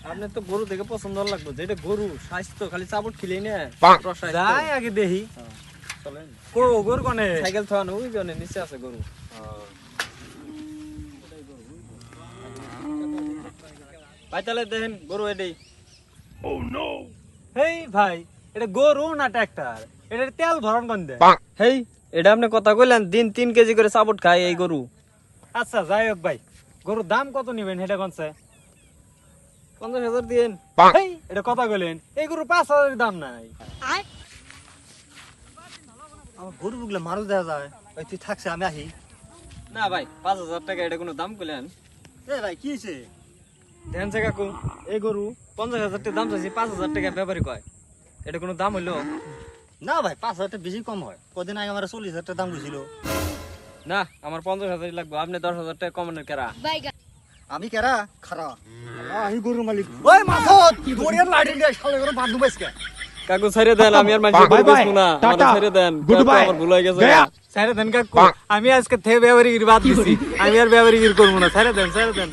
আপনি তো গরু দেখে পছন্দ লাগবে, যেটা গরু স্বাস্থ্য খালি চাবুট খেলেই না যাই আগে দেখি চলেন। কো গরু কোনে সাইকেল থানো ওই জন্য নিচে আছে গরু। ভাই তাহলে দেখেন গরু এটাই। হেই ভাই এটা গরু না ট্রাক্টর, এটা তেল ভরণ কোন দে? হেই এটা আপনি কথা কইলেন, দিন 3 কেজি করে চাবুট খায় এই গরু। আচ্ছা যাই হোক ভাই, গরুর দাম কত নিবেন সেটা কোনছে? 50,000 দিন। হেই এটা কথা কইলেন, এই গরু 5,000 দাম নাই। আমার গরু বুগলে মারু দেওয়া যায়। ওই তুই থাকছে আমি আহি। না ভাই 5,000 টাকা এটা কোনো দাম কইলেন? এ ভাই কি হয়েছে? দেখেন সে কাকু, এই গরু 50,000 টাকা দাম চাইছি, 5,000 টাকা ব্যাপারী কয়, এটা কোনো দাম হইলো? না ভাই 5,000 টাকা বেশি কম হয়। কদিন আগে আমার 40,000 টাকা দাম গেছিল। না আমার 50,000 লাগবে, আপনি 10,000 টাকা কমানোর কেরা? আমি কেরা খারা আমি গরুর মালিক। ওই মাথত দড়িয়ার লাঠি দিয়ে শালে করে বাঁধু বাইসকে। কাকু ছেড়ে দেন, আমি আর মানুষ গরু বেচবো না, আমার ছেড়ে দেন, আমার ভুল হয়ে গেছে। ছেড়ে দেন কাকু, আমি আজকে থেকে ব্যবহারিক বাদ দিছি, আমি আর ব্যবহারিক করবো না, ছেড়ে দেন ছেড়ে দেন।